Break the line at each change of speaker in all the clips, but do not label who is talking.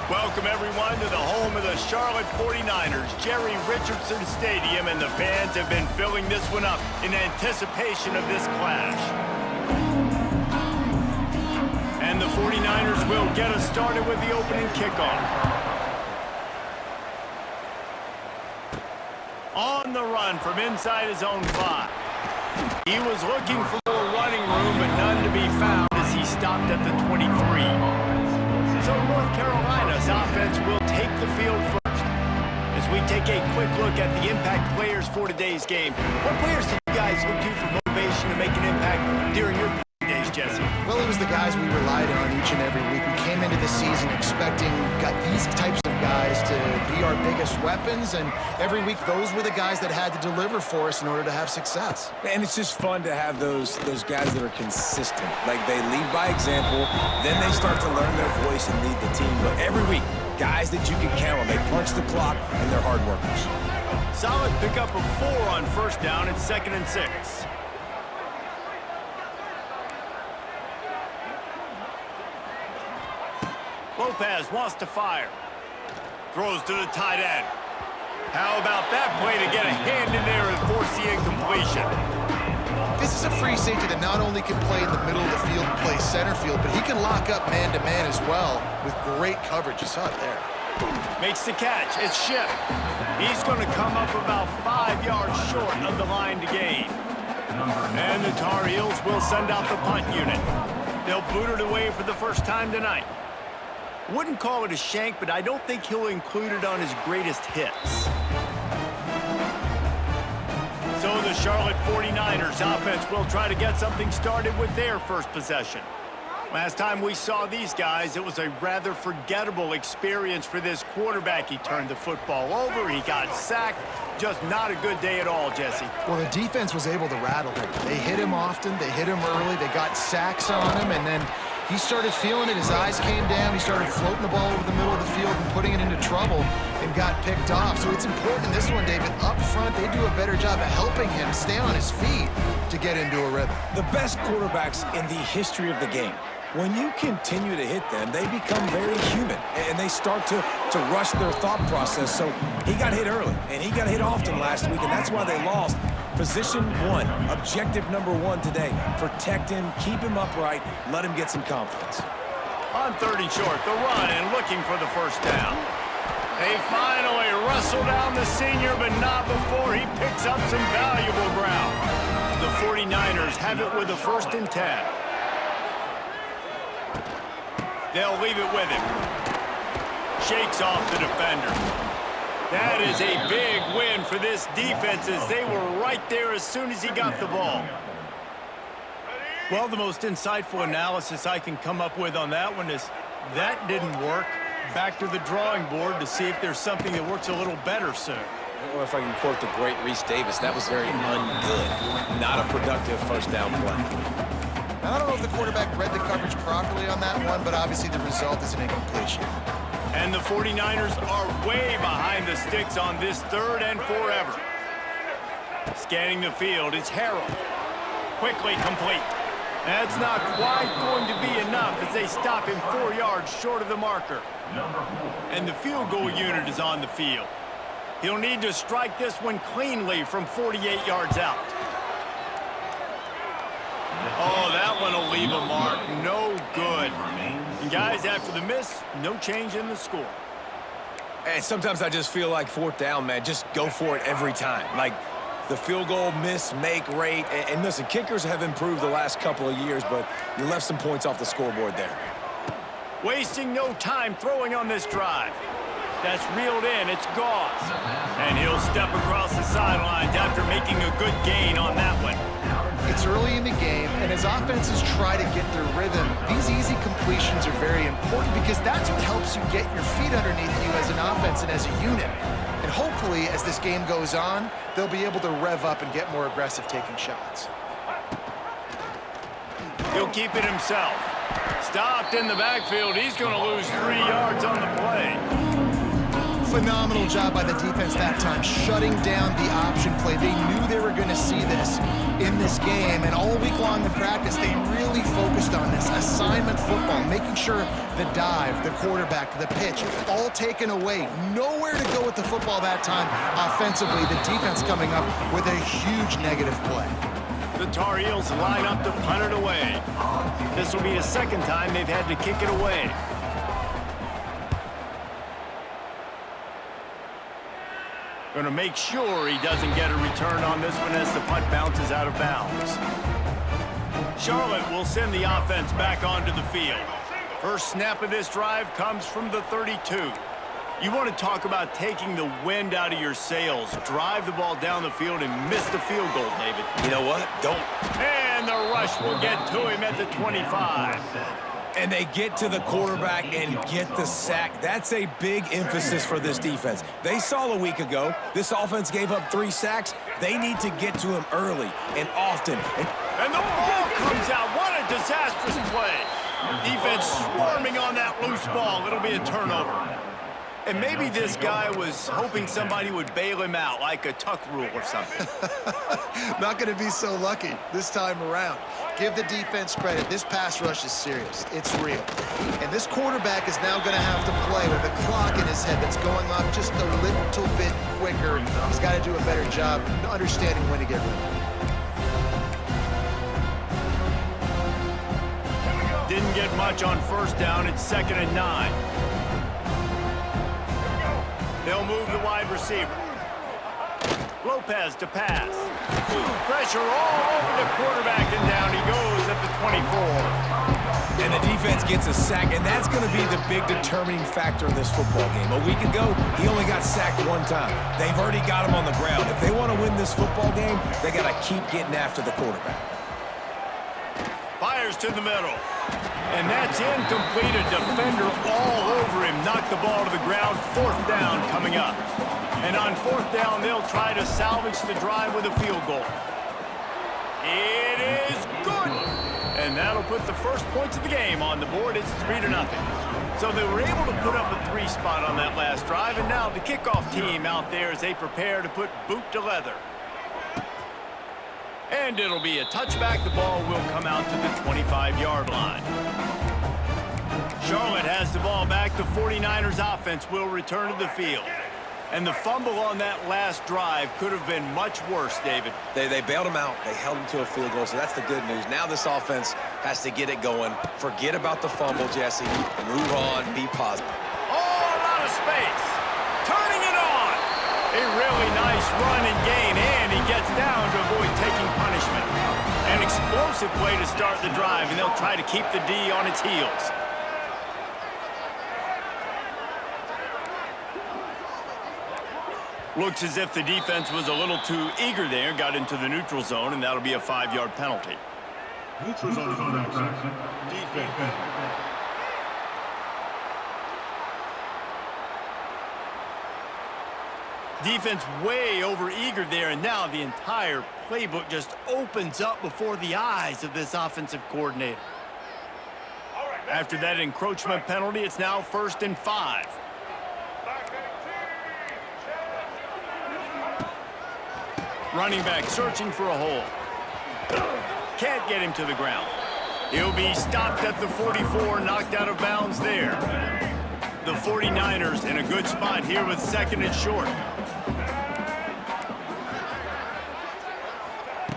Welcome, everyone, to the home of the Charlotte 49ers, Jerry Richardson Stadium, and the fans have been filling this one up in anticipation of this clash. And the 49ers will get us started with the opening kickoff. On the run from inside his own 5. He was looking for more running room, but none to be found as he stopped at the 23. So North Carolina's offense will take the field first. As we take a quick look at the impact players for today's game, what players do you guys look to for motivation to make an impact during your days, Jesse?
Well, it was the guys we relied on each and every week. We came into the season expecting these types of guys to be our biggest weapons, and every week those were the guys that had to deliver for us in order to have success.
And it's just fun to have those guys that are consistent. Like, they lead by example, then they start to learn their voice and lead the team. But every week, guys that you can count on. They punch the clock, and they're hard workers.
Solid pickup of 4 on first down and 2nd and 6. Lopez wants to fire. Throws to the tight end. How about that play to get a hand in there and force the incompletion?
This is a free safety that not only can play in the middle of the field and play center field, but he can lock up man-to-man as well with great coverage. You saw it there.
Makes the catch. It's Schiff. He's going to come up about 5 yards short of the line to gain. And the Tar Heels will send out the punt unit. They'll boot it away for the first time tonight. Wouldn't call it a shank, but I don't think he'll include it on his greatest hits. So the Charlotte 49ers offense will try to get something started with their first possession. Last time we saw these guys, it was a rather forgettable experience for this quarterback. He turned the football over, he got sacked. Just not a good day at all, Jesse.
Well, the defense was able to rattle him. They hit him often, they hit him early, they got sacks on him, and then he started feeling it. His eyes came down. He started floating the ball over the middle of the field and putting it into trouble and got picked off. So it's important in this one, David. Up front, they do a better job of helping him stay on his feet to get into a rhythm.
The best quarterbacks in the history of the game, when you continue to hit them, they become very human, and they start to rush their thought process. So he got hit early, and he got hit often last week, and that's why they lost. Position 1, objective number 1 today. Protect him, keep him upright, let him get some confidence.
On 3rd and short, the run and looking for the first down. They finally wrestle down the senior, but not before he picks up some valuable ground. The 49ers have it with a 1st and 10. They'll leave it with him. Shakes off the defender. That is a big win for this defense as they were right there as soon as he got the ball. Well, the most insightful analysis I can come up with on that one is that didn't work. Back to the drawing board to see if there's something that works a little better soon.
Or if I can quote the great Reese Davis, that was very ungood. Not a productive first down play.
Now, I don't know if the quarterback read the coverage properly on that one, but obviously the result is an incompletion.
And the 49ers are way behind the sticks on this 3rd and forever. Scanning the field, it's Harrell. Quickly complete. That's not quite going to be enough as they stop him 4 yards short of the marker. And the field goal unit is on the field. He'll need to strike this one cleanly from 48 yards out. Oh, that one will leave a mark. No good. And guys, after the miss, no change in the score.
And sometimes I just feel like 4th down, man, just go for it every time. Like the field goal miss, make rate. And listen, kickers have improved the last couple of years, but you left some points off the scoreboard there.
Wasting no time throwing on this drive. That's reeled in. It's Gauze. And he'll step across the sidelines after making a good gain on that one.
It's early in the game, and as offenses try to get their rhythm, these easy completions are very important because that's what helps you get your feet underneath you as an offense and as a unit. And hopefully, as this game goes on, they'll be able to rev up and get more aggressive taking shots.
He'll keep it himself. Stopped in the backfield. He's going to lose 3 yards on the play.
Phenomenal job by the defense that time, shutting down the option play. They knew they were going to see this in this game, and all week long in practice, they really focused on this assignment football, making sure the dive, the quarterback, the pitch, all taken away. Nowhere to go with the football that time offensively. The defense coming up with a huge negative play.
The Tar Heels line up to punt it away. This will be the second time they've had to kick it away. Going to make sure he doesn't get a return on this one as the punt bounces out of bounds. Charlotte will send the offense back onto the field. First snap of this drive comes from the 32. You want to talk about taking the wind out of your sails. Drive the ball down the field and miss the field goal, David.
You know what? Don't.
And the rush will get to him at the 25.
And they get to the quarterback and get the sack. That's a big emphasis for this defense. They saw a week ago, this offense gave up 3 sacks. They need to get to him early and often.
And the ball comes out. What a disastrous play. Defense swarming on that loose ball. It'll be a turnover. And maybe this guy was hoping somebody would bail him out, like a tuck rule or something.
Not going to be so lucky this time around. Give the defense credit. This pass rush is serious. It's real. And this quarterback is now going to have to play with a clock in his head that's going off just a little bit quicker. He's got to do a better job understanding when to get rid of it.
Didn't get much on first down. It's 2nd and 9. They'll move the wide receiver. Lopez to pass. Pressure all over the quarterback, and down he goes at the 24.
And the defense gets a sack, and that's going to be the big determining factor in this football game. A week ago, he only got sacked 1 time. They've already got him on the ground. If they want to win this football game, they got to keep getting after the quarterback.
Fires to the middle. And that's incomplete. A defender all over him. Knocked the ball to the ground. 4th down coming up. And on 4th down, they'll try to salvage the drive with a field goal. It is good. And that'll put the first points of the game on the board. It's 3-0. So they were able to put up a 3 spot on that last drive. And now the kickoff team out there as they prepare to put boot to leather. And it'll be a touchback. The ball will come out to the 25-yard line. Charlotte has the ball back. The 49ers offense will return to the field. And the fumble on that last drive could have been much worse, David.
They bailed him out. They held him to a field goal, so that's the good news. Now this offense has to get it going. Forget about the fumble, Jesse. Move on. Be positive.
Oh, a lot of space. Turning it on. A really nice run and gain, and he gets down to avoid taking punishment. An explosive play to start the drive, and they'll try to keep the D on its heels. Looks as if the defense was a little too eager there, got into the neutral zone, and that'll be a 5-yard penalty.
Neutral zone infraction. Defense.
Defense way over eager there, and now the entire playbook just opens up before the eyes of this offensive coordinator. After that encroachment penalty, it's now 1st and 5. Running back searching for a hole. Can't get him to the ground. He'll be stopped at the 44, knocked out of bounds there. The 49ers in a good spot here with 2nd and short.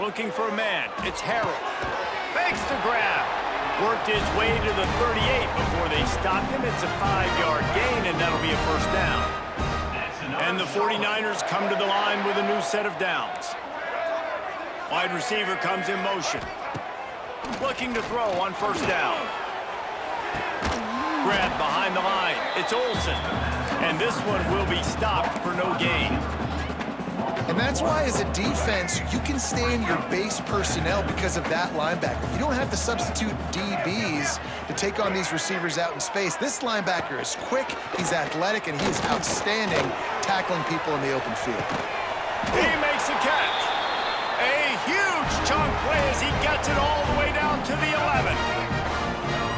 Looking for a man. It's Harold. Makes the grab. Worked his way to the 38 before they stopped him. It's a 5-yard gain, and that'll be a 1st down. And the 49ers come to the line with a new set of downs. Wide receiver comes in motion. Looking to throw on 1st down. Grab behind the line. It's Olsen. And this one will be stopped for no gain.
And that's why, as a defense, you can stay in your base personnel because of that linebacker. You don't have to substitute DBs to take on these receivers out in space. This linebacker is quick, he's athletic, and he is outstanding tackling people in the open field.
He makes a catch. A huge chunk play as he gets it all the way down to the 11.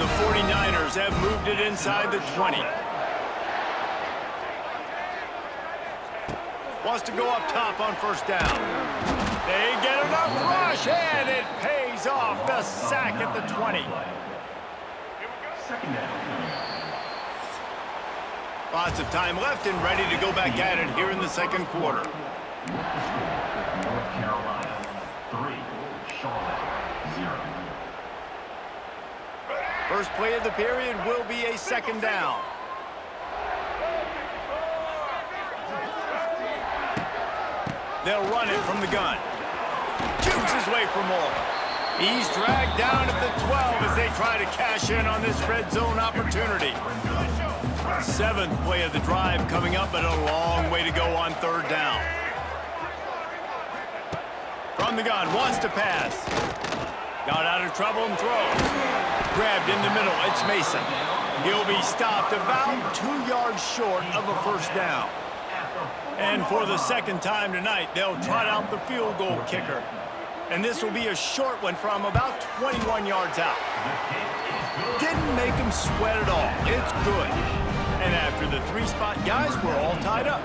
The 49ers have moved it inside the 20. Wants to go up top on first down. They get enough rush, and it pays off. The sack at the 20.
Second down.
Lots of time left and ready to go back at it here in the second quarter.
North Carolina 3, Charlotte 0.
First play of the period will be a second down. They'll run it from the gun. Shoots his way for more. He's dragged down at the 12 as they try to cash in on this red zone opportunity. Seventh play of the drive coming up, but a long way to go on third down. From the gun, wants to pass. Got out of trouble and throws. Grabbed in the middle, it's Mason. He'll be stopped about 2 yards short of a first down. And for the second time tonight, they'll trot out the field goal kicker. And this will be a short one from about 21 yards out. Didn't make him sweat at all. It's good. And after the three-spot guys, we're all tied up.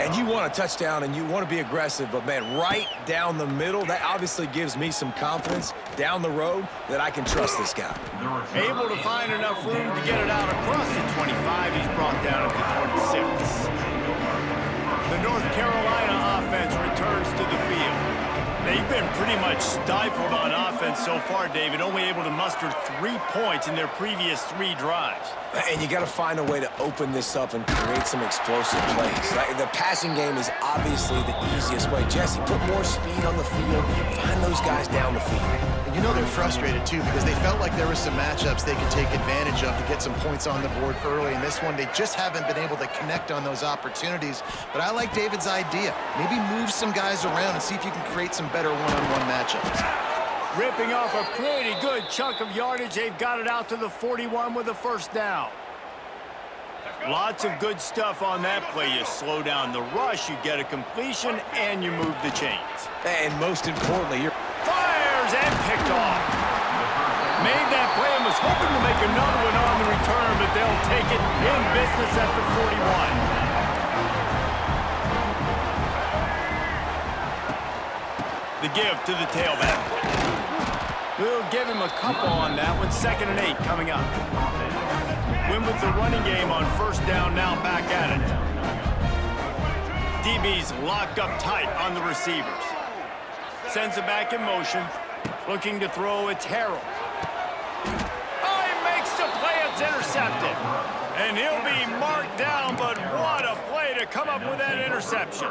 And you want a touchdown and you want to be aggressive, but man, right down the middle, that obviously gives me some confidence down the road that I can trust this guy.
Able to find enough room to get it out across the 25. He's brought down at the 26. The North Carolina offense returns to the field. They've been pretty much stifled on offense so far, David, only able to muster 3 points in their previous 3 drives.
And you got to find a way to open this up and create some explosive plays. The passing game is obviously the easiest way. Jesse, put more speed on the field. Find those guys down the field.
You know they're frustrated, too, because they felt like there were some matchups they could take advantage of to get some points on the board early. In this one, they just haven't been able to connect on those opportunities. But I like David's idea. Maybe move some guys around and see if you can create some better one-on-one matchups.
Ripping off a pretty good chunk of yardage. They've got it out to the 41 with a first down. Lots of good stuff on that play. You slow down the rush, you get a completion, and you move the chains.
And most importantly, you're...
Fires and picked off. Made that play and was hoping to make another one on the return, but they'll take it in business at the 41. The give to the tailback. We'll give him a couple on that one. 2nd and 8 coming up. Win with the running game on first down, now back at it. DB's locked up tight on the receivers. Sends it back in motion. Looking to throw, it's Harrell. Oh, he makes the play, it's intercepted. And he'll be marked down, but what a play to come up with that interception.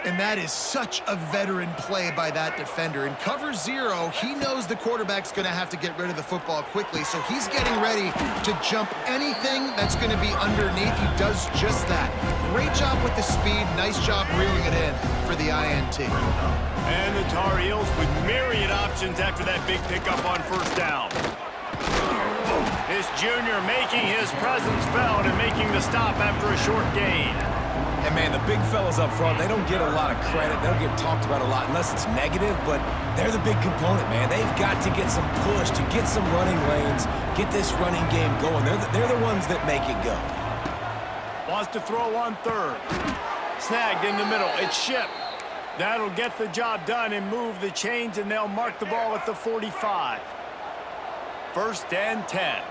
And that is such a veteran play by that defender. In cover 0, he knows the quarterback's going to have to get rid of the football quickly, so he's getting ready to jump anything that's going to be underneath. He does just that. Great job with the speed. Nice job reeling it in for the INT.
And the Tar Heels with myriad options after that big pickup on first down. This junior making his presence felt and making the stop after a short gain.
And, man, the big fellas up front, they don't get a lot of credit. They don't get talked about a lot unless it's negative, but they're the big component, man. They've got to get some push, to get some running lanes, get this running game going. They're the ones that make it go.
Wants to throw on third. Snagged in the middle. It's Ship. That'll get the job done and move the chains, and they'll mark the ball at the 45. 1st and 10.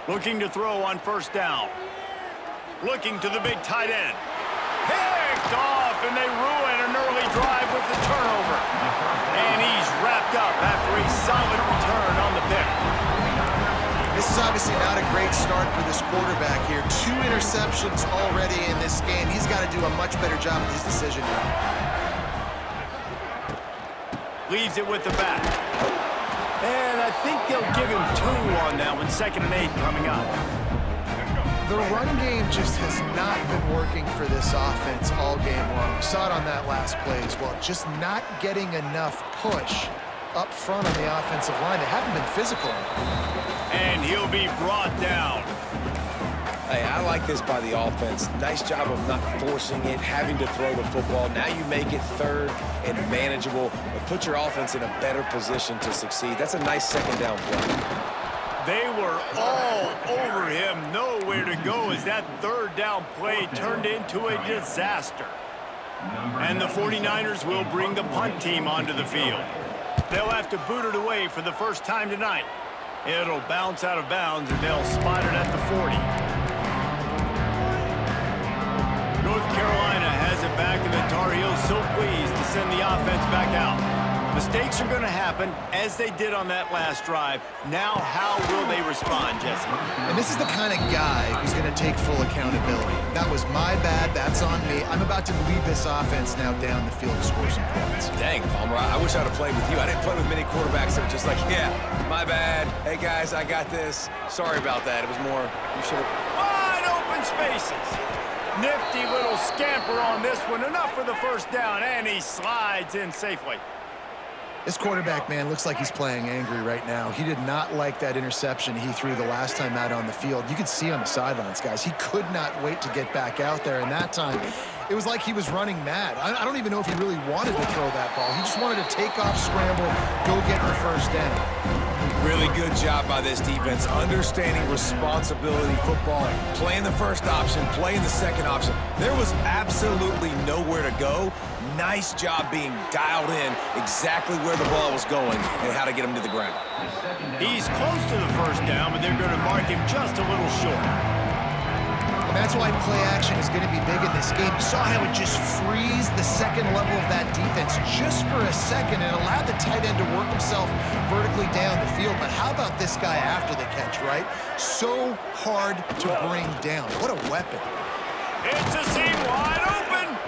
Looking to throw on first down. Looking to the big tight end. Picked off, and they ruin an early drive with the turnover. And he's wrapped up after a solid return on the pick.
This is obviously not a great start for this quarterback here. 2 interceptions already in this game. He's got to do a much better job with his decision now.
Leaves it with the back. And I think they'll give him 2 on that one. 2nd and 8 coming up.
The run game just has not been working for this offense all game long. We saw it on that last play as well. Just not getting enough push up front on the offensive line. They haven't been physical.
And he'll be brought down.
Hey, I like this by the offense. Nice job of not forcing it, having to throw the football. Now you make it 3rd and manageable, but put your offense in a better position to succeed. That's a nice 2nd down play.
They were all over him, nowhere to go as that third down play turned into a disaster. And the 49ers will bring the punt team onto the field. They'll have to boot it away for the first time tonight. It'll bounce out of bounds, and they'll spot it at the 40. North Carolina has it back, and the Tar Heels so pleased to send the offense back out. Mistakes are going to happen, as they did on that last drive. Now, how will they respond, Jesse?
And this is the kind of guy who's going to take full accountability. That was my bad. That's on me. I'm about to lead this offense now down the field to score some points.
Dang, Palmer, I wish I'd have played with you. I didn't play with many quarterbacks that were just like, yeah, my bad. Hey, guys, I got this. Sorry about that. It was more, you should have...
Wide open spaces. Nifty little scamper on this one. Enough for the first down, and he slides in safely.
This quarterback, man, looks like he's playing angry right now. He did not like that interception he threw the last time out on the field. You could see on the sidelines, guys. He could not wait to get back out there, and that time, it was like he was running mad. I don't even know if he really wanted to throw that ball. He just wanted to take off, scramble, go get the first down.
Really good job by this defense, understanding responsibility football, playing the first option, playing the second option. There was absolutely nowhere to go. Nice job being dialed in exactly where the ball was going and how to get him to the ground.
He's close to the first down, but they're going to mark him just a little short.
And that's why play action is going to be big in this game. You saw how it just freezed the second level of that defense just for a second and allowed the tight end to work himself vertically down the field. But how about this guy after the catch, right? So hard to bring down. What a weapon.
It's a seam wide open.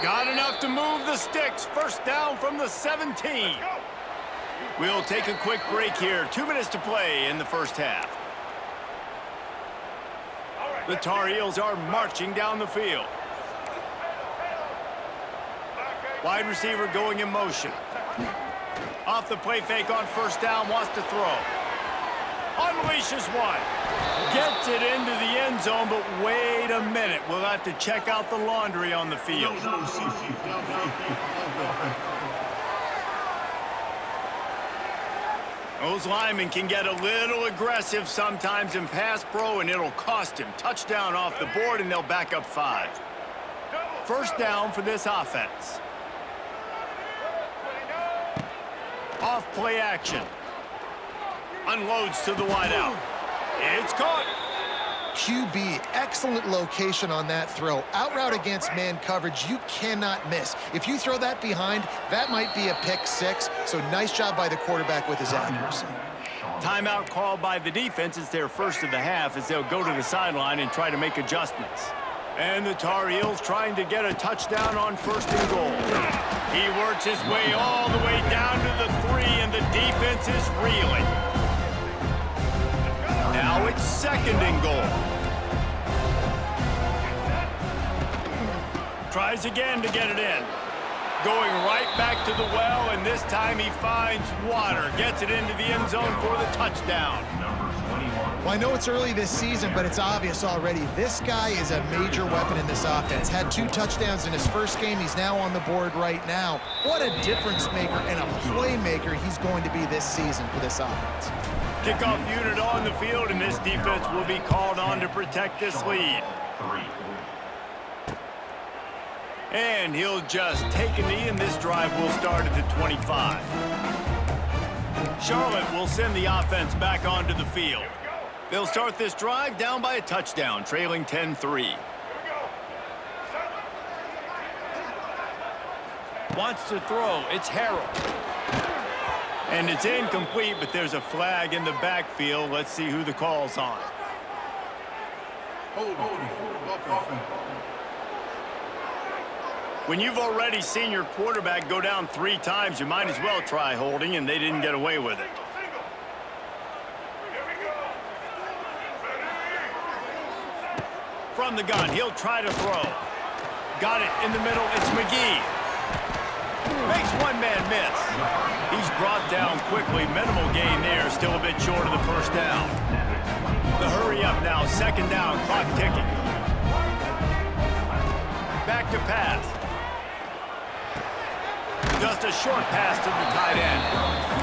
Got enough to move the sticks. First down from the 17. We'll take a quick break here. 2 minutes to play in the first half. The Tar Heels are marching down the field. Wide receiver going in motion. Off the play fake on first down, wants to throw. Unleashes one. Gets it into the end zone, but wait a minute. We'll have to check out the laundry on the field. Those linemen can get a little aggressive sometimes in pass pro, and it'll cost him. Touchdown off the board, and they'll back up 5. First down for this offense. Off play action. Unloads to the wideout. It's caught.
QB, excellent location on that throw. Out route against man coverage, you cannot miss. If you throw that behind, that might be a pick 6. So nice job by the quarterback with his accuracy.
Timeout called by the defense. It's their first of the half as they'll go to the sideline and try to make adjustments. And the Tar Heels trying to get a touchdown on first and goal. He works his way all the way down to the 3, and the defense is reeling. Now it's second and goal. Tries again to get it in. Going right back to the well, and this time he finds water. Gets it into the end zone for the touchdown.
Well, I know it's early this season, but it's obvious already. This guy is a major weapon in this offense. Had 2 touchdowns in his first game. He's now on the board right now. What a difference maker and a playmaker he's going to be this season for this offense.
Kickoff unit on the field, and this defense will be called on to protect this lead. And he'll just take a knee, and this drive will start at the 25. Charlotte will send the offense back onto the field. They'll start this drive down by a touchdown, trailing 10-3. Wants to throw. It's Harold. And it's incomplete, but there's a flag in the backfield. Let's see who the call's on. When you've already seen your quarterback go down 3 times, you might as well try holding, and they didn't get away with it. From the gun, he'll try to throw. Got it in the middle, it's McGee. Makes one man miss. He's brought down quickly. Minimal gain there, still a bit short of the first down. The hurry up now, second down, clock ticking. Back to pass. Just a short pass to the tight end.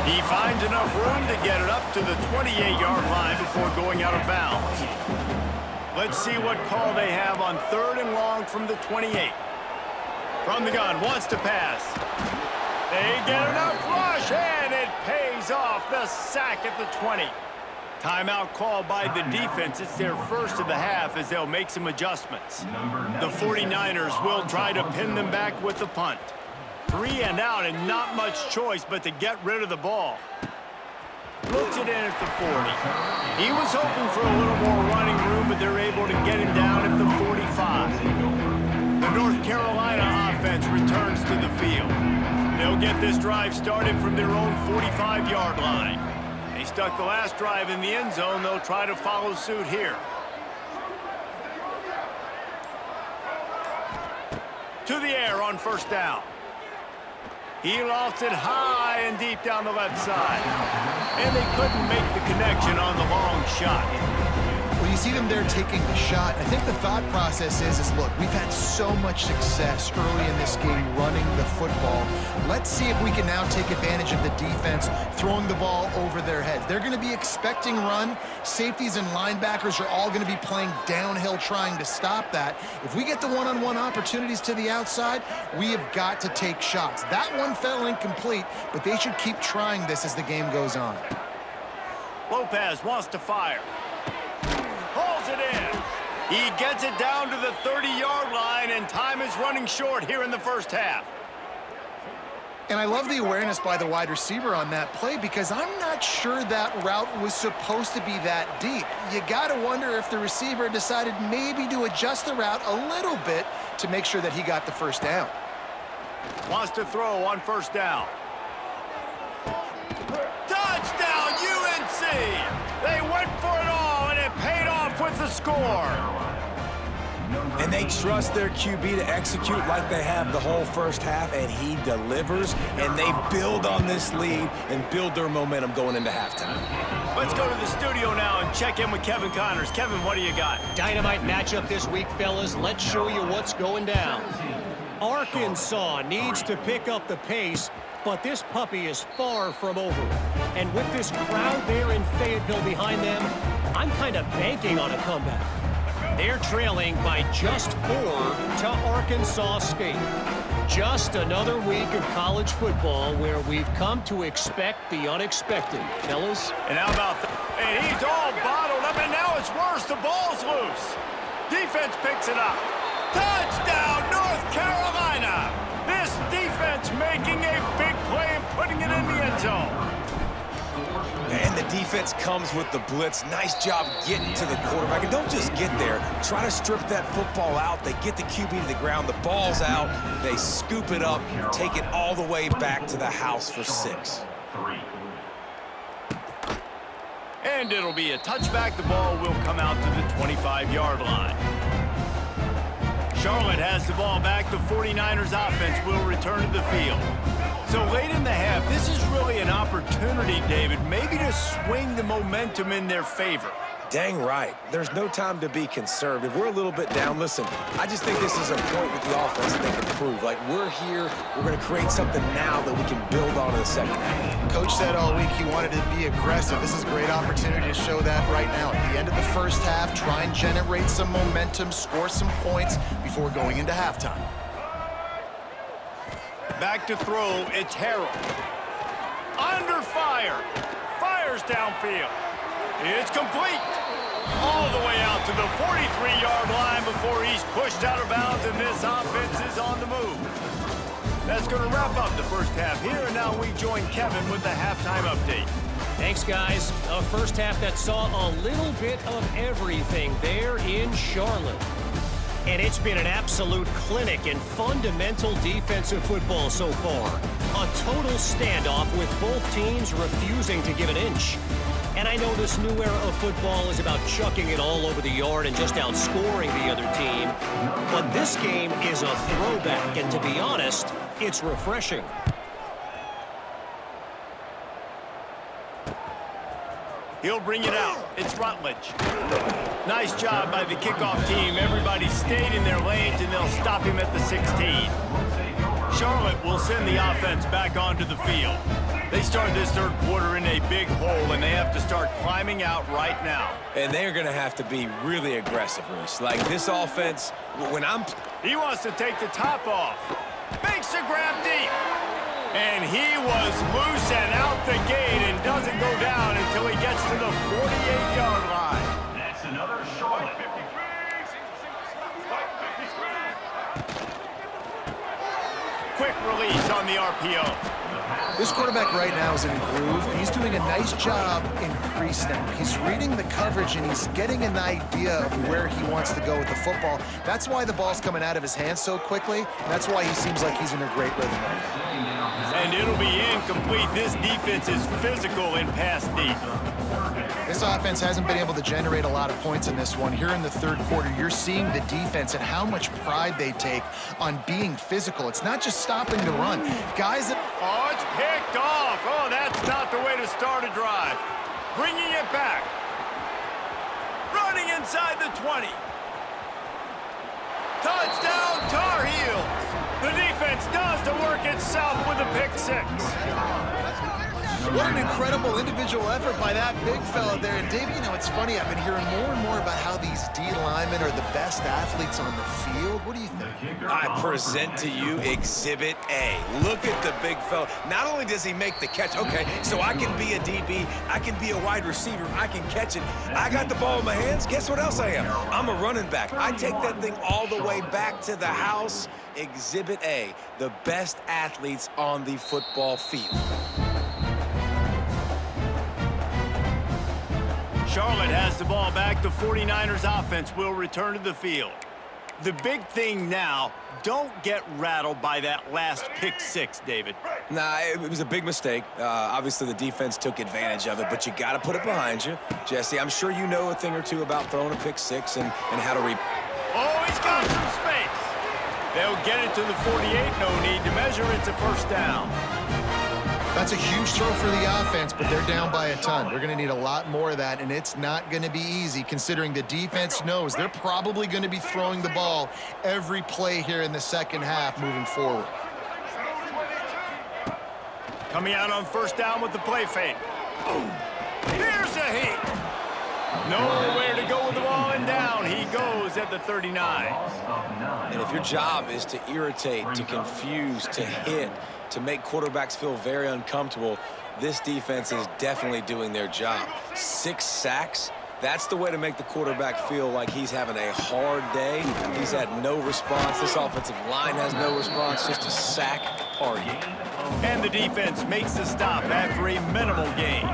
He finds enough room to get it up to the 28-yard line before going out of bounds. Let's see what call they have on 3rd and long from the 28. From the gun, wants to pass. They get enough rush, and it pays off. The sack at the 20. Timeout called by the defense. It's their first of the half as they'll make some adjustments. The 49ers will try to pin them back with the punt. 3 and out and not much choice but to get rid of the ball. Looks it in at the 40. He was hoping for a little more running room, but they're able to get him down at the 45. The North Carolina offense returns to the field. They'll get this drive started from their own 45-yard line. They stuck the last drive in the end zone. They'll try to follow suit here. To the air on 1st down. He lofts it high and deep down the left side. And they couldn't make the connection on the long shot.
Well, you see them there taking the shot. I think the thought process is look, we've had so much success early in this game running the football. Let's see if we can now take advantage of the defense throwing the ball over their heads. They're going to be expecting run. Safeties and linebackers are all going to be playing downhill trying to stop that. If we get the one-on-one opportunities to the outside, we have got to take shots. That one fell incomplete, but they should keep trying this as the game goes on.
Lopez wants to fire. Pulls it in. He gets it down to the 30-yard line, and time is running short here in the first half.
And I love the awareness by the wide receiver on that play because I'm not sure that route was supposed to be that deep. You got to wonder if the receiver decided maybe to adjust the route a little bit to make sure that he got the first down.
Wants to throw on 1st down. Touchdown, UNC! They went for it all, and it paid off with the score.
And they trust their QB to execute like they have the whole first half, and he delivers, and they build on this lead and build their momentum going into halftime.
Let's go to the studio now and check in with Kevin Connors. Kevin, what do you got?
Dynamite matchup this week, fellas. Let's show you what's going down. Arkansas needs to pick up the pace, but this puppy is far from over. And with this crowd there in Fayetteville behind them, I'm kind of banking on a comeback. They're trailing by just 4 to Arkansas State. Just another week of college football where we've come to expect the unexpected, fellas.
And how about that? And he's all bottled up, and now it's worse. The ball's loose. Defense picks it up. Touchdown, North Carolina! This defense making a big play and putting it in the end zone.
And the defense comes with the blitz. Nice job getting to the quarterback. And don't just get there. Try to strip that football out. They get the QB to the ground. The ball's out. They scoop it up, take it all the way back to the house for 6.
And it'll be a touchback. The ball will come out to the 25-yard line. Charlotte has the ball back. The 49ers offense will return to the field. So late in the half, this is really an opportunity, David, maybe to swing the momentum in their favor.
Dang right. There's no time to be conservative. We're a little bit down. Listen, I just think this is a point with the offense that they can prove. Like, we're here. We're going to create something now that we can build on in the second half.
Coach said all week he wanted to be aggressive. This is a great opportunity to show that right now. At the end of the first half, try and generate some momentum, score some points before going into halftime.
Back to throw, it's Harrell. Under fire. Fires downfield. It's complete. All the way out to the 43-yard line before he's pushed out of bounds, and this offense is on the move. That's going to wrap up the first half here, and now we join Kevin with the halftime update.
Thanks, guys. A first half that saw a little bit of everything there in Charlotte. And it's been an absolute clinic in fundamental defensive football so far. A total standoff with both teams refusing to give an inch. And I know this new era of football is about chucking it all over the yard and just outscoring the other team. But this game is a throwback, and to be honest, it's refreshing.
He'll bring it out. It's Rutledge. Nice job by the kickoff team. Everybody stayed in their lanes, and they'll stop him at the 16. Charlotte will send the offense back onto the field. They start this third quarter in a big hole, and they have to start climbing out right now.
And they're going to have to be really aggressive, Reese. Like this offense,
He wants to take the top off. Makes a grab deep. And he was loose and out the gate and doesn't go down until he gets to the 48-yard line.
That's another Charlotte.
Quick release on the RPO.
This quarterback right now is in a groove, and he's doing a nice job in pre-snap. He's reading the coverage, and he's getting an idea of where he wants to go with the football. That's why the ball's coming out of his hands so quickly, and that's why he seems like he's in a great rhythm.
And it'll be incomplete. This defense is physical in pass deep.
This offense hasn't been able to generate a lot of points in this one. Here in the third quarter, you're seeing the defense and how much pride they take on being physical. It's not just stopping the run. Guys that...
Oh, it's picked off. Oh, that's not the way to start a drive. Bringing it back. Running inside the 20. Touchdown, Tar Heels. The defense does the work itself with a pick six.
What an incredible individual effort by that big fella there. And Dave, you know, it's funny, I've been hearing more and more about how these D linemen are the best athletes on the field. What do you think?
I present to you Exhibit A. Look at the big fella. Not only does he make the catch, okay, so I can be a DB, I can be a wide receiver, I can catch it. I got the ball in my hands. Guess what else I am? I'm a running back. I take that thing all the way back to the house. Exhibit A, the best athletes on the football field.
Charlotte has the ball back. The 49ers offense will return to the field. The big thing now, don't get rattled by that last pick six, David.
Nah, it was a big mistake. Obviously, the defense took advantage of it, but you got to put it behind you. Jesse, I'm sure you know a thing or two about throwing a pick six and how to
Oh, he's got some space. They'll get it to the 48. No need to measure. It's a first down.
That's a huge throw for the offense, but they're down by a ton. They're going to need a lot more of that, and it's not going to be easy considering the defense knows they're probably going to be throwing the ball every play here in the second half moving forward.
Coming out on first down with the play fake. Here's a heat. Nowhere to go with the ball, and down he goes at the 39.
And if your job is to irritate, to confuse, to hit, to make quarterbacks feel very uncomfortable, this defense is definitely doing their job. 6 sacks, that's the way to make the quarterback feel like he's having a hard day. He's had no response. This offensive line has no response, just a sack party.
And the defense makes the stop after a minimal gain.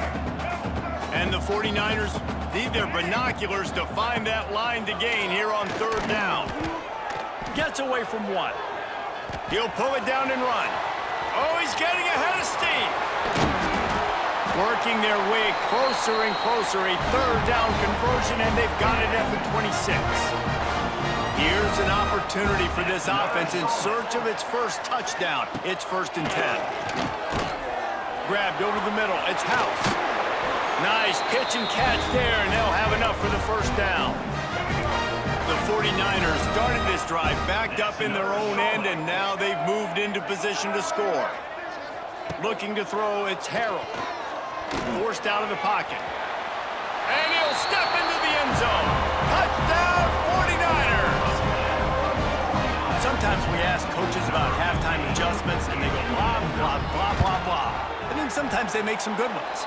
And the 49ers need their binoculars to find that line to gain here on third down. Gets away from one. He'll pull it down and run. Oh, he's getting ahead of steam. Working their way closer and closer. A third down conversion, and they've got it at the 26. Here's an opportunity for this offense in search of its first touchdown. It's 1st and 10. Grabbed over the middle. It's House. Nice pitch and catch there, and they'll have enough for the first down. The 49ers started this drive backed up in their own end, and now they've moved into position to score. Looking to throw, it's Harrell. Forced out of the pocket. And he'll step into the end zone. Touchdown, 49ers! Sometimes we ask coaches about halftime adjustments, and they go blah, blah, blah, blah, blah. And then sometimes they make some good ones.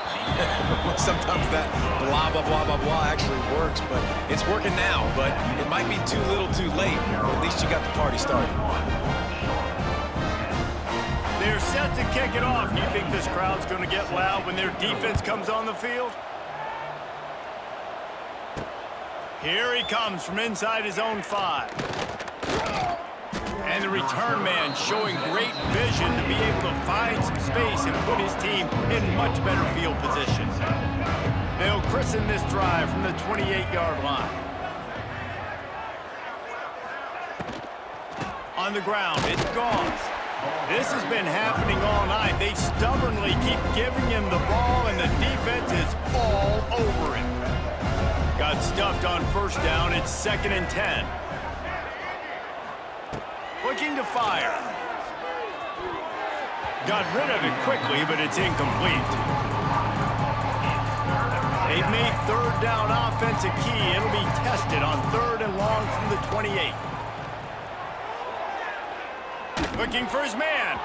Sometimes that blah, blah, blah, blah, blah actually works, but it's working now. But it might be too little too late. At least you got the party started.
They're set to kick it off. You think this crowd's going to get loud when their defense comes on the field? Here he comes from inside his own 5. And the return man showing great vision to be able to find some space and put his team in much better field position. They'll christen this drive from the 28-yard line. On the ground, it's Gauze. This has been happening all night. They stubbornly keep giving him the ball, and the defense is all over him. Got stuffed on first down. It's 2nd and 10. Looking to fire. Got rid of it quickly, but it's incomplete. They've made third down offense a key. It'll be tested on 3rd and long from the 28. Looking for his man.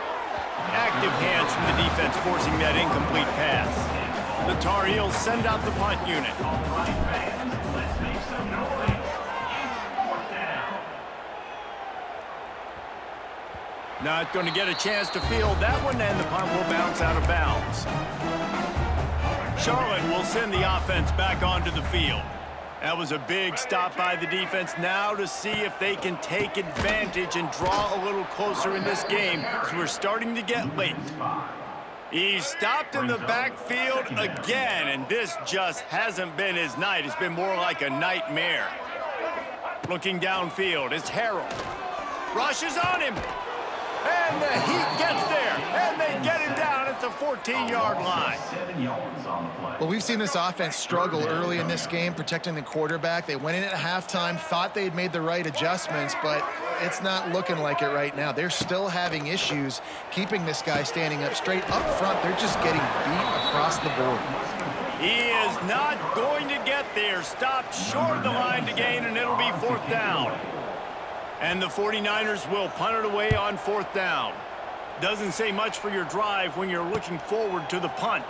Active hands from the defense forcing that incomplete pass. The Tar Heels send out the punt unit.
All right, fans, let's make some noise. It's 4th down.
Not going to get a chance to field that one, and the punt will bounce out of bounds. Charlotte will send the offense back onto the field. That was a big stop by the defense. Now to see if they can take advantage and draw a little closer in this game as we're starting to get late. He's stopped in the backfield again, and this just hasn't been his night. It's been more like a nightmare. Looking downfield, it's Harold. Rushes on him. And the Heat gets there, and they get him down at the 14-yard line.
7 yards on the play.
Well, we've seen this offense struggle early in this game, protecting the quarterback. They went in at halftime, thought they'd made the right adjustments, but it's not looking like it right now. They're still having issues keeping this guy standing up straight. Up front, they're just getting beat across the board.
He is not going to get there. Stopped short of the line to gain, and it'll be 4th down. And the 49ers will punt it away on 4th down. Doesn't say much for your drive when you're looking forward to the punt.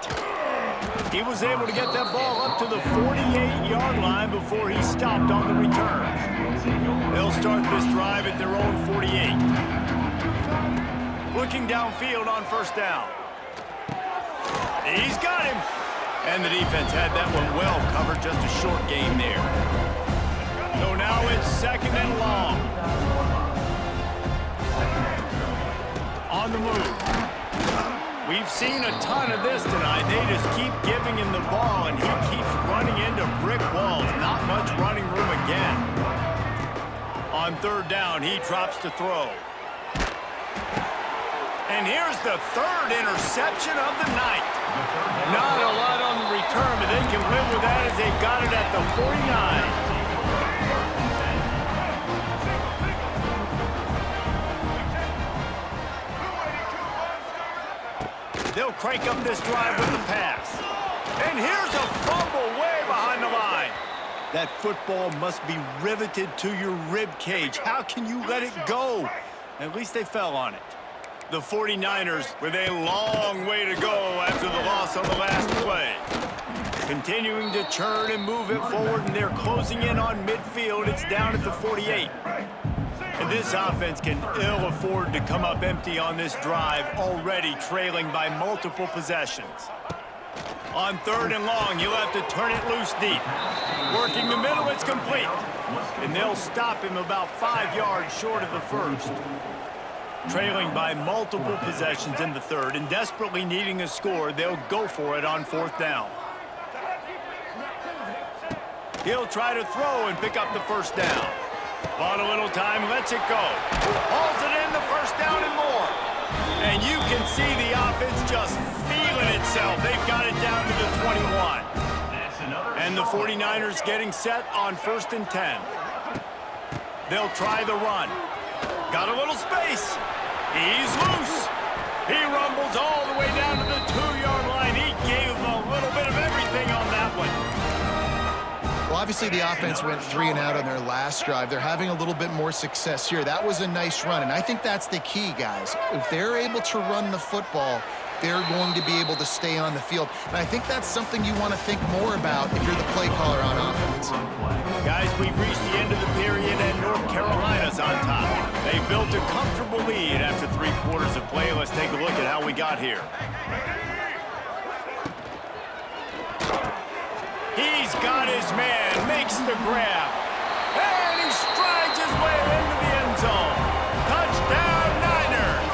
He was able to get that ball up to the 48-yard line before he stopped on the return. They'll start this drive at their own 48. Looking downfield on 1st down. He's got him. And the defense had that one well covered, just a short game there. So now it's 2nd and long. On the move. We've seen a ton of this tonight. They just keep giving him the ball, and he keeps running into brick walls. Not much running room again. On 3rd down, he drops to throw. And here's the 3rd interception of the night. Not a lot on the return, but they can live with that as they got it at the 49. They'll crank up this drive with the pass. And here's a fumble way behind the line. That football must be riveted to your rib cage. How can you let it go? At least they fell on it. The 49ers with a long way to go after the loss on the last play. Continuing to churn and move it forward, and they're closing in on midfield. It's down at the 48. And this offense can ill afford to come up empty on this drive, already trailing by multiple possessions. On 3rd and long, you'll have to turn it loose deep. Working the middle, it's complete. And they'll stop him about 5 yards short of the 1st. Trailing by multiple possessions in the 3rd and desperately needing a score, they'll go for it on 4th down. He'll try to throw and pick up the 1st down. Bought a little time, lets it go. Hauls it in, the 1st down and more. And you can see the offense just feeling itself. They've got it down to the 21. And the 49ers getting set on 1st and 10. They'll try the run. Got a little space. He's loose. He rumbles all the way down to the 2-yard line. He gave a little bit of everything on that one.
Well, obviously the offense went 3 and out on their last drive. They're having a little bit more success here. That was a nice run, and I think that's the key, guys. If they're able to run the football, they're going to be able to stay on the field. And I think that's something you want to think more about if you're the play caller on offense.
Guys, we've reached the end of the period, and North Carolina's on top. They built a comfortable lead after 3 quarters of play. Let's take a look at how we got here. He's got his man, makes the grab, and he strides his way into the end zone. Touchdown, Niners!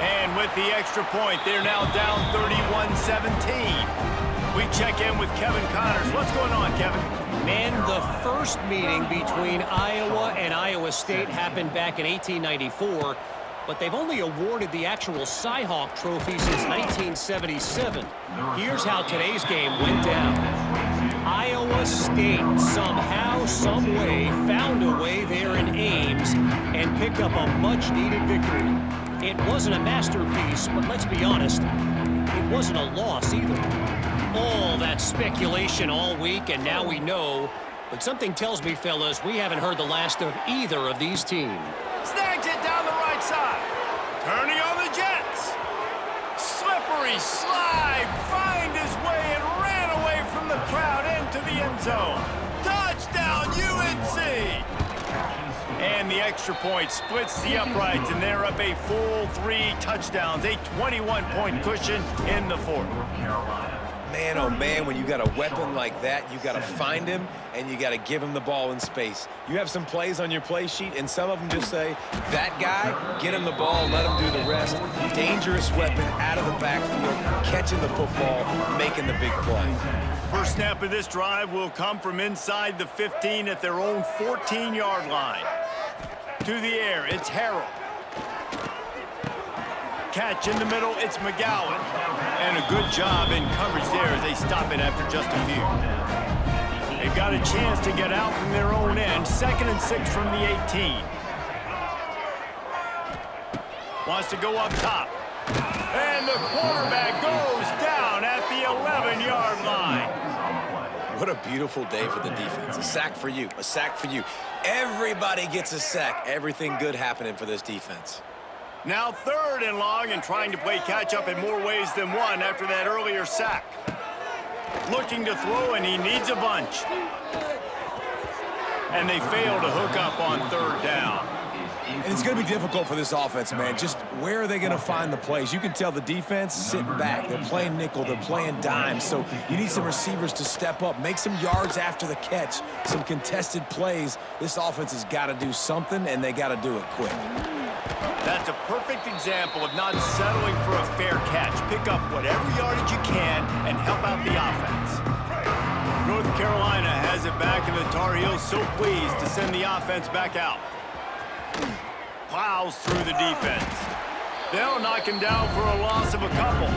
And with the extra point, they're now down 31-17. We check in with Kevin Connors. What's going on, Kevin?
Man, the first meeting between Iowa and Iowa State happened back in 1894. But they've only awarded the actual Cy-Hawk trophy since 1977. Here's how today's game went down. Iowa 8 somehow, some way, found a way there in Ames and picked up a much-needed victory. It wasn't a masterpiece, but let's be honest, it wasn't a loss either. All that speculation all week, and now we know. But something tells me, fellas, we haven't heard the last of either of these teams.
Snags it down the right side. Turning on the Jets. Slippery slide. Find his way and ran away from the crowd into the end zone. Touchdown, UNC! And the extra point splits the uprights, and they're up a full 3 touchdowns, a 21-point cushion in the fourth.
Man, oh man, when you got a weapon like that, you got to find him and you got to give him the ball in space. You have some plays on your play sheet, and some of them just say, that guy, get him the ball, let him do the rest. Dangerous weapon out of the backfield, catching the football, making the big play.
First snap of this drive will come from inside the 15 at their own 14-yard line. To the air, it's Harrell. Catch in the middle, it's McGowan. And a good job in coverage there as they stop it after just a few. They've got a chance to get out from their own end. 2nd and 6 from the 18. Wants to go up top. And the quarterback goes down at the 11-yard line.
What a beautiful day for the defense. A sack for you, a sack for you. Everybody gets a sack. Everything good happening for this defense.
Now 3rd and long, and trying to play catch-up in more ways than one after that earlier sack. Looking to throw, and he needs a bunch. And they fail to hook up on 3rd down.
And it's going to be difficult for this offense, man. Just where are they going to find the plays? You can tell the defense sitting back. They're playing nickel. They're playing dime. So you need some receivers to step up, make some yards after the catch, some contested plays. This offense has got to do something, and they got to do it quick.
That's a perfect example of not settling for a fair catch. Pick up whatever yardage you can and help out the offense. North Carolina has it back, and the Tar Heels so pleased to send the offense back out. Plows through the defense. They'll knock him down for a loss of a couple.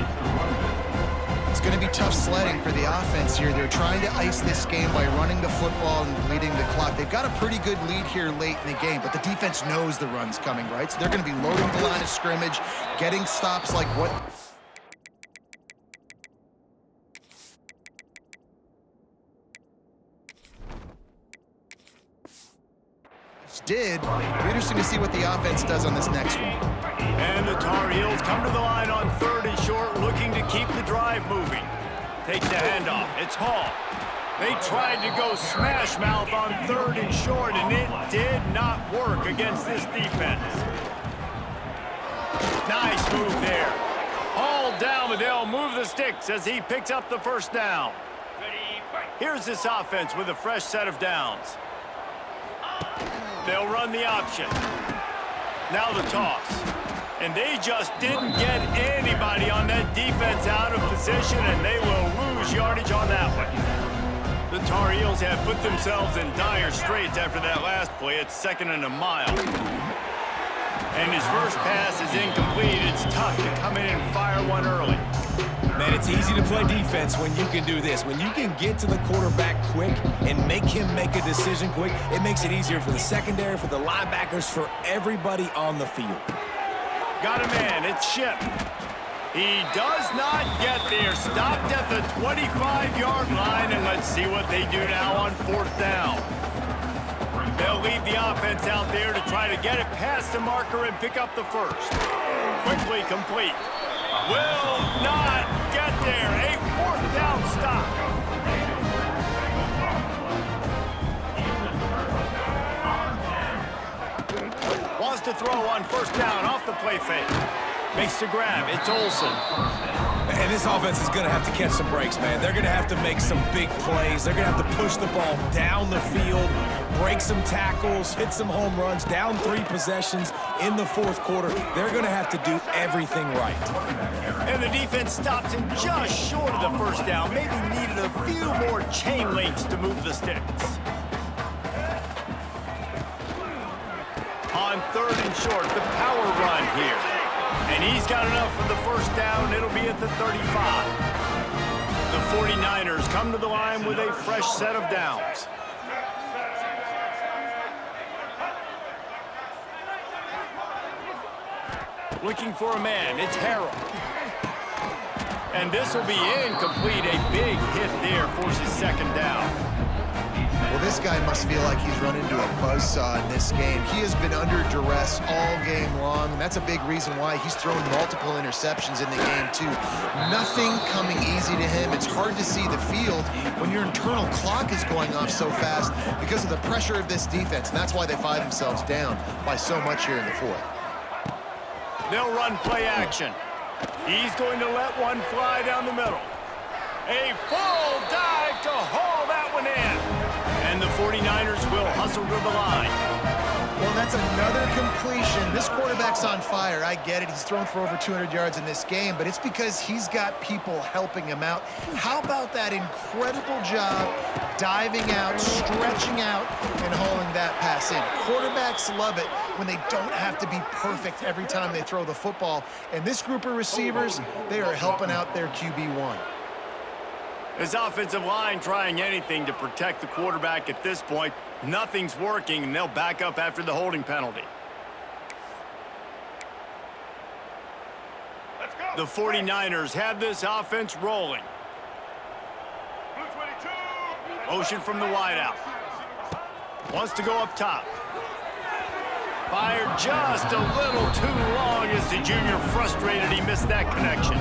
It's going to be tough sledding for the offense here. They're trying to ice this game by running the football and bleeding the clock. They've got a pretty good lead here late in the game, but the defense knows the run's coming, right? So they're going to be loading the line of scrimmage, getting stops like what... did. Interesting to see what the offense does on this next one.
And the Tar Heels come to the line on 3rd and short, looking to keep the drive moving. Takes the handoff. It's Hall. They tried to go smash mouth on 3rd and short, and it did not work against this defense. Nice move there. Hall down, but they'll move the sticks as he picks up the 1st down. Here's this offense with a fresh set of downs. They'll run the option. Now the toss. And they just didn't get anybody on that defense out of position, and they will lose yardage on that one. The Tar Heels have put themselves in dire straits after that last play. It's 2nd and a mile. And his first pass is incomplete. It's tough to come in and fire one early.
Man, it's easy to play defense when you can do this. When you can get to the quarterback quick and make him make a decision quick, it makes it easier for the secondary, for the linebackers, for everybody on the field.
Got a man. It's Ship. He does not get there. Stopped at the 25-yard line, and let's see what they do now on 4th down. They'll leave the offense out there to try to get it past the marker and pick up the 1st. Quickly complete. Will not get there. A 4th down stop. Wants to throw on 1st down off the play fake. Makes the grab. It's Olsen.
And this offense is going to have to catch some breaks, man. They're going to have to make some big plays. They're going to have to push the ball down the field, break some tackles, hit some home runs, down 3 possessions in the 4th quarter. They're going to have to do everything right.
And the defense stops him just short of the 1st down. Maybe needed a few more chain links to move the sticks. On 3rd and short, the power run here. And he's got enough for the 1st down. It'll be at the 35. The 49ers come to the line with a fresh set of downs. Looking for a man, it's Harold. And this will be incomplete. A big hit there forces second down.
Well, this guy must feel like he's run into a buzzsaw in this game. He has been under duress all game long, and that's a big reason why he's thrown multiple interceptions in the game, too. Nothing coming easy to him. It's hard to see the field when your internal clock is going off so fast because of the pressure of this defense, and that's why they find themselves down by so much here in the fourth.
They'll run play action. He's going to let one fly down the middle. A full dive to haul that one in. And the 49ers will hustle to the line.
Well, that's another completion. This quarterback's on fire. I get it. He's thrown for over 200 yards in this game, but it's because he's got people helping him out. How about that incredible job diving out, stretching out, and hauling that pass in? Quarterbacks love it when they don't have to be perfect every time they throw the football. And this group of receivers, they are helping out their QB1.
His offensive line trying anything to protect the quarterback at this point. Nothing's working, and they'll back up after the holding penalty. The 49ers have this offense rolling. Motion from the wideout. Wants to go up top. Fired just a little too long as the junior frustrated he missed that connection.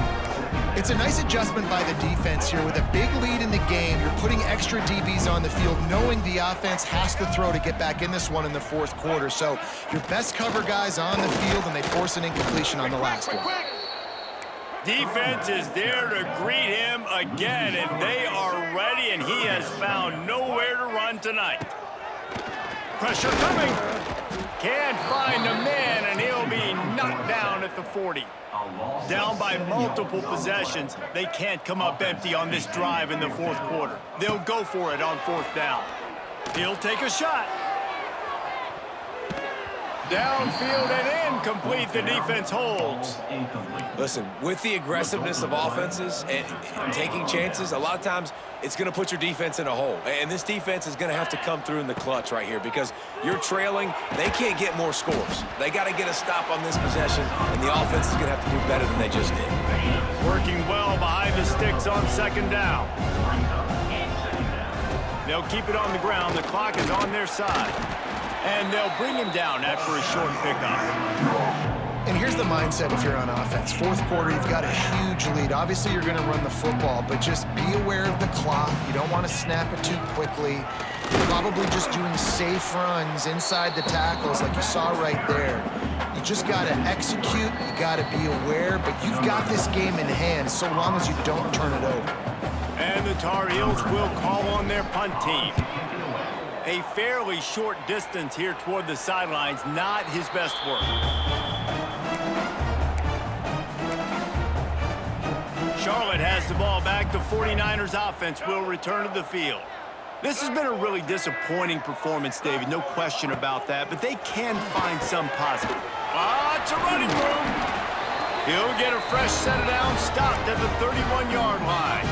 It's a nice adjustment by the defense here. With a big lead in the game, you're putting extra DBs on the field, knowing the offense has to throw to get back in this one in the fourth quarter. So your best cover guys on the field, and they force an incompletion on the last one.
Defense is there to greet him again, and they are ready, and he has found nowhere to run tonight. Pressure coming. Can't find a man, and he'll be knocked down at the 40. Down by multiple possessions. They can't come up empty on this drive in the fourth quarter. They'll go for it on fourth down. He'll take a shot. Downfield and incomplete. The defense holds.
Listen, with the aggressiveness of offenses and taking chances, a lot of times it's going to put your defense in a hole. And this defense is going to have to come through in the clutch right here because you're trailing. They can't get more scores. They got to get a stop on this possession, and the offense is going to have to do better than they just did.
Working well behind the sticks on second down. They'll keep it on the ground. The clock is on their side. And they'll bring him down after a short pickup.
And here's the mindset if you're on offense. Fourth quarter, you've got a huge lead. Obviously, you're going to run the football, but just be aware of the clock. You don't want to snap it too quickly. You're probably just doing safe runs inside the tackles like you saw right there. You just got to execute. You got to be aware, but you've got this game in hand so long as you don't turn it over.
And the Tar Heels will call on their punt team. A fairly short distance here toward the sidelines, not his best work. Charlotte has the ball back. The 49ers offense will return to the field. This has been a really disappointing performance, David, no question about that, but they can find some positive. It's a running room. He'll get a fresh set of downs, stopped at the 31-yard line.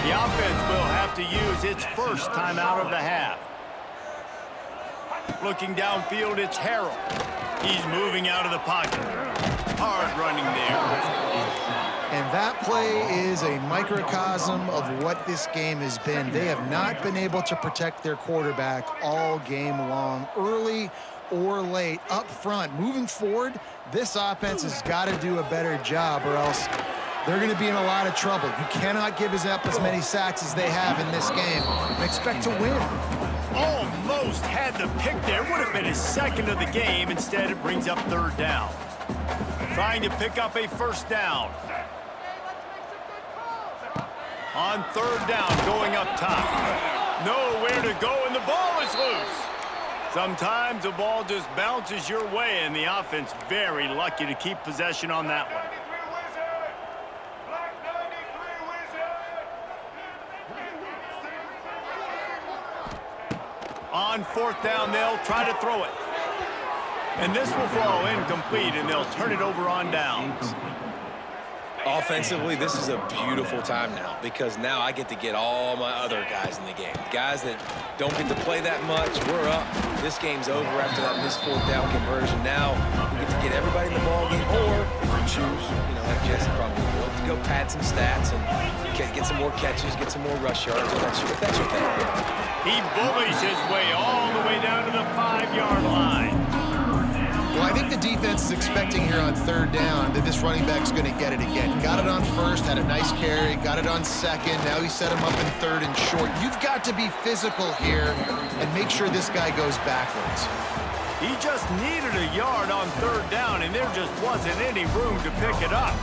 The offense will have to use its first timeout of the half. Looking downfield, it's Harold. He's moving out of the pocket. Hard running there.
And that play is a microcosm of what this game has been. They have not been able to protect their quarterback all game long, early or late, up front. Moving forward, this offense has got to do a better job, or else they're going to be in a lot of trouble. You cannot give up as many sacks as they have in this game and expect to win.
Almost had the pick there. Would have been his second of the game. Instead, it brings up third down. Trying to pick up a first down. On third down, going up top. Nowhere to go, and the ball is loose. Sometimes the ball just bounces your way, and the offense very lucky to keep possession on that one. On fourth down, they'll try to throw it. And this will fall incomplete, and they'll turn it over on downs.
Offensively, this is a beautiful time now because now I get to get all my other guys in the game. Guys that don't get to play that much, we're up. This game's over after that missed fourth down conversion. Now we get to get everybody in the ball game, or if we choose, like Jesse probably would, to go pad some stats and get some more catches, get some more rush yards. If that's your thing.
He bullies his way all the way down to the 5-yard line.
Well, I think the defense is expecting here on third down that this running back's going to get it again. Got it on first, had a nice carry, got it on second. Now he set him up in third and short. You've got to be physical here and make sure this guy goes backwards.
He just needed a yard on third down, and there just wasn't any room to pick it up.